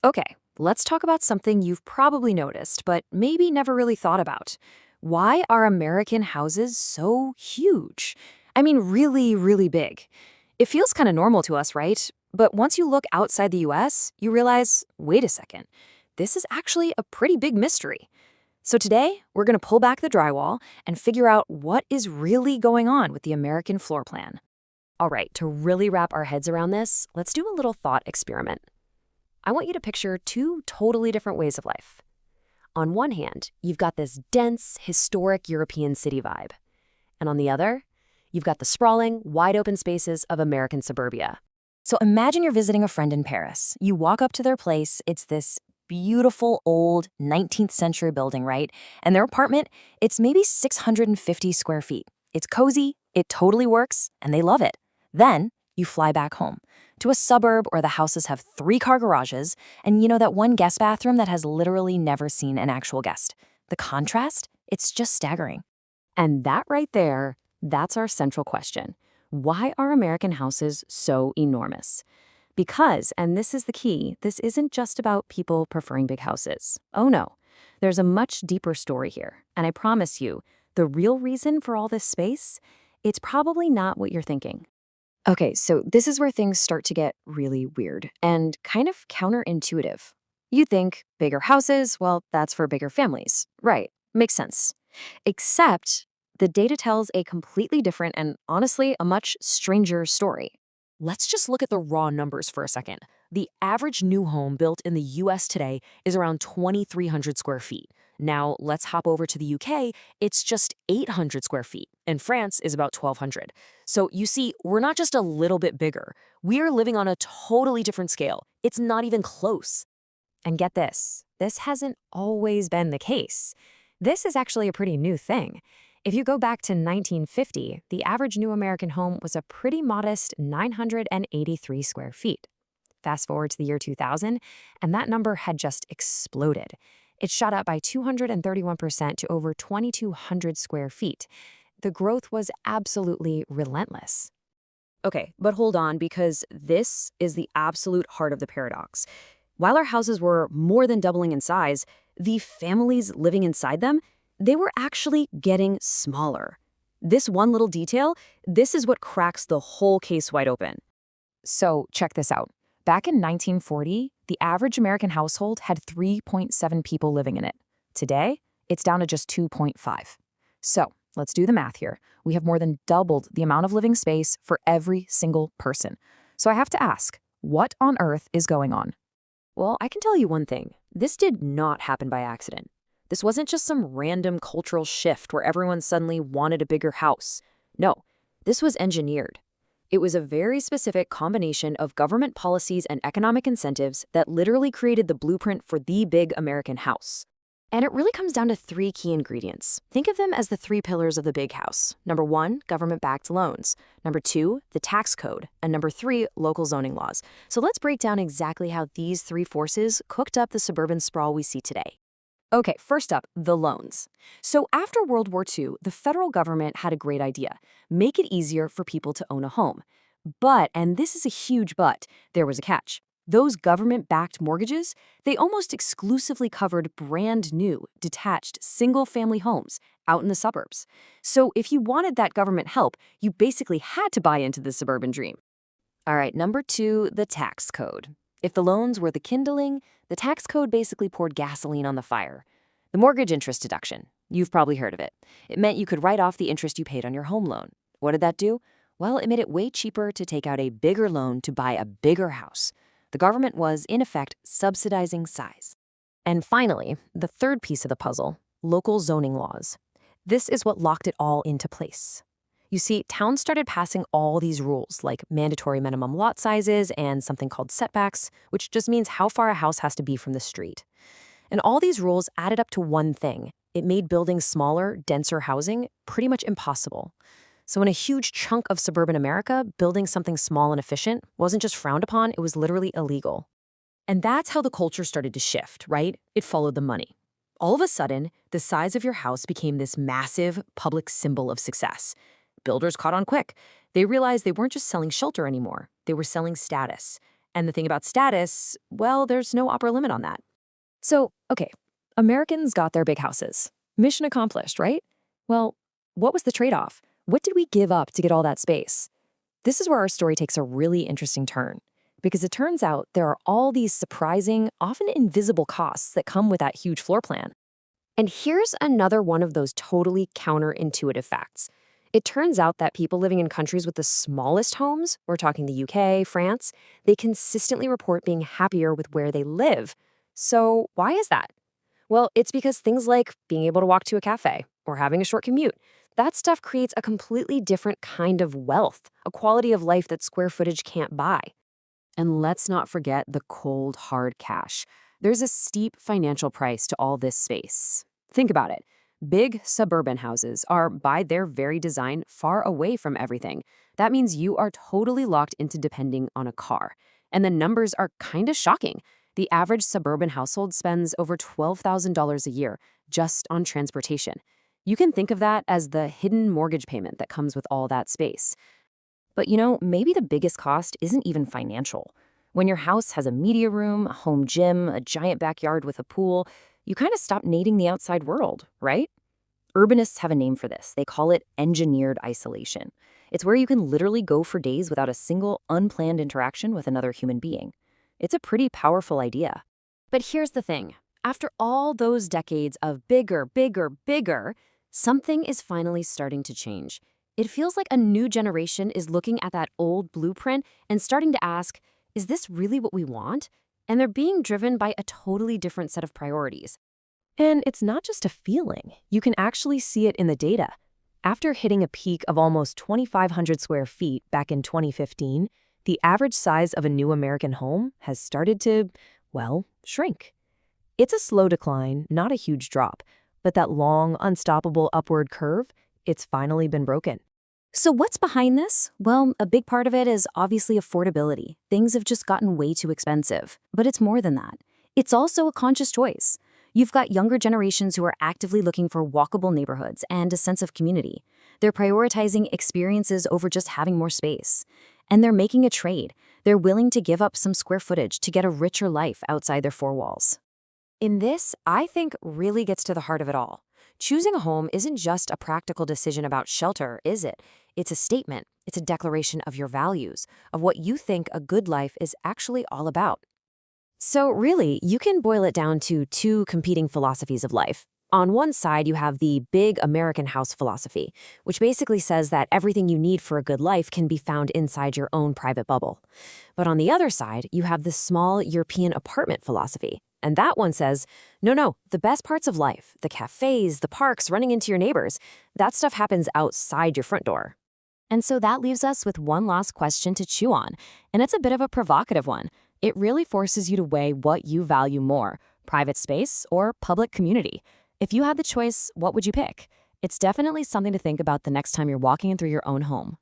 Okay, let's talk about something you've probably noticed, but maybe never really thought about. Why are American houses so huge? I mean, really, really big. It feels kind of normal to us, right? But once you look outside the US, you realize, wait a second, this is actually a pretty big mystery. So today, we're going to pull back the drywall and figure out what is really going on with the American floor plan. All right, to really wrap our heads around this, let's do a little thought experiment. I want you to picture two totally different ways of life. On one hand, you've got this dense, historic European city vibe. And on the other, you've got the sprawling, wide-open spaces of American suburbia. So imagine you're visiting a friend in Paris. You walk up to their place. It's this beautiful old 19th century building, right? And their apartment, it's maybe 650 square feet. It's cozy, it totally works, and they love it. Then you fly back home to a suburb where the houses have 3-car garages and that one guest bathroom that has literally never seen an actual guest. The contrast, it's just staggering. And that right there, that's our central question. Why are American houses so enormous? Because, and this is the key, this isn't just about people preferring big houses. Oh no, there's a much deeper story here. And I promise you, the real reason for all this space, it's probably not what you're thinking. Okay, so this is where things start to get really weird and kind of counterintuitive. You think bigger houses, well, that's for bigger families. Right, makes sense. Except the data tells a completely different and honestly a much stranger story. Let's just look at the raw numbers for a second. The average new home built in the US today is around 2,300 square feet. Now, let's hop over to the UK. It's just 800 square feet, and France is about 1,200. So you see, we're not just a little bit bigger. We are living on a totally different scale. It's not even close. And get this hasn't always been the case. This is actually a pretty new thing. If you go back to 1950, the average new American home was a pretty modest 983 square feet. Fast forward to the year 2000, and that number had just exploded. It shot up by 231% to over 2,200 square feet. The growth was absolutely relentless. Okay, but hold on, because this is the absolute heart of the paradox. While our houses were more than doubling in size, the families living inside them, they were actually getting smaller. This one little detail, this is what cracks the whole case wide open. So check this out. Back in 1940, the average American household had 3.7 people living in it. Today, it's down to just 2.5. So let's do the math here. We have more than doubled the amount of living space for every single person. So I have to ask, what on earth is going on? Well, I can tell you one thing. This did not happen by accident. This wasn't just some random cultural shift where everyone suddenly wanted a bigger house. No, this was engineered. It was a very specific combination of government policies and economic incentives that literally created the blueprint for the big American house. And it really comes down to 3 key ingredients. Think of them as the 3 pillars of the big house. Number 1, government-backed loans. Number 2, the tax code. And number 3, local zoning laws. So let's break down exactly how these 3 forces cooked up the suburban sprawl we see today. Okay, first up, the loans. So after World War II, the federal government had a great idea. Make it easier for people to own a home. But, and this is a huge but, there was a catch. Those government-backed mortgages, they almost exclusively covered brand new, detached, single-family homes out in the suburbs. So if you wanted that government help, you basically had to buy into the suburban dream. All right, number 2, the tax code. If the loans were the kindling, the tax code basically poured gasoline on the fire. The mortgage interest deduction, you've probably heard of it. It meant you could write off the interest you paid on your home loan. What did that do? Well, it made it way cheaper to take out a bigger loan to buy a bigger house. The government was, in effect, subsidizing size. And finally, the third piece of the puzzle, local zoning laws. This is what locked it all into place. You see, towns started passing all these rules, like mandatory minimum lot sizes and something called setbacks, which just means how far a house has to be from the street. And all these rules added up to one thing. It made building smaller, denser housing pretty much impossible. So in a huge chunk of suburban America, building something small and efficient wasn't just frowned upon, it was literally illegal. And that's how the culture started to shift, right? It followed the money. All of a sudden, the size of your house became this massive public symbol of success. Builders caught on quick. They realized they weren't just selling shelter anymore. They were selling status. And the thing about status, well, there's no upper limit on that. So, okay, Americans got their big houses. Mission accomplished, right? Well, what was the trade-off? What did we give up to get all that space? This is where our story takes a really interesting turn, because it turns out there are all these surprising, often invisible costs that come with that huge floor plan. And here's another one of those totally counterintuitive facts. It turns out that people living in countries with the smallest homes, we're talking the UK, France, they consistently report being happier with where they live. So why is that? Well, it's because things like being able to walk to a cafe or having a short commute, that stuff creates a completely different kind of wealth, a quality of life that square footage can't buy. And let's not forget the cold, hard cash. There's a steep financial price to all this space. Think about it. Big suburban houses are, by their very design, far away from everything. That means you are totally locked into depending on a car. And the numbers are kind of shocking. The average suburban household spends over $12,000 a year just on transportation. You can think of that as the hidden mortgage payment that comes with all that space. But maybe the biggest cost isn't even financial. When your house has a media room, a home gym, a giant backyard with a pool, you kind of stop needing the outside world, right? Urbanists have a name for this. They call it engineered isolation. It's where you can literally go for days without a single unplanned interaction with another human being. It's a pretty powerful idea. But here's the thing. After all those decades of bigger, bigger, bigger, something is finally starting to change. It feels like a new generation is looking at that old blueprint and starting to ask, is this really what we want? And they're being driven by a totally different set of priorities. And it's not just a feeling. You can actually see it in the data. After hitting a peak of almost 2,500 square feet back in 2015, the average size of a new American home has started to, well, shrink. It's a slow decline, not a huge drop, but that long, unstoppable upward curve, it's finally been broken. So what's behind this? Well, a big part of it is obviously affordability. Things have just gotten way too expensive. But it's more than that. It's also a conscious choice. You've got younger generations who are actively looking for walkable neighborhoods and a sense of community. They're prioritizing experiences over just having more space. And they're making a trade. They're willing to give up some square footage to get a richer life outside their four walls. In this, I think, really gets to the heart of it all. Choosing a home isn't just a practical decision about shelter, is it? It's a statement. It's a declaration of your values, of what you think a good life is actually all about. So really, you can boil it down to two competing philosophies of life. On one side, you have the big American house philosophy, which basically says that everything you need for a good life can be found inside your own private bubble. But on the other side, you have the small European apartment philosophy. And that one says, no, the best parts of life, the cafes, the parks, running into your neighbors, that stuff happens outside your front door. And so that leaves us with one last question to chew on. And it's a bit of a provocative one. It really forces you to weigh what you value more, private space or public community. If you had the choice, what would you pick? It's definitely something to think about the next time you're walking through your own home.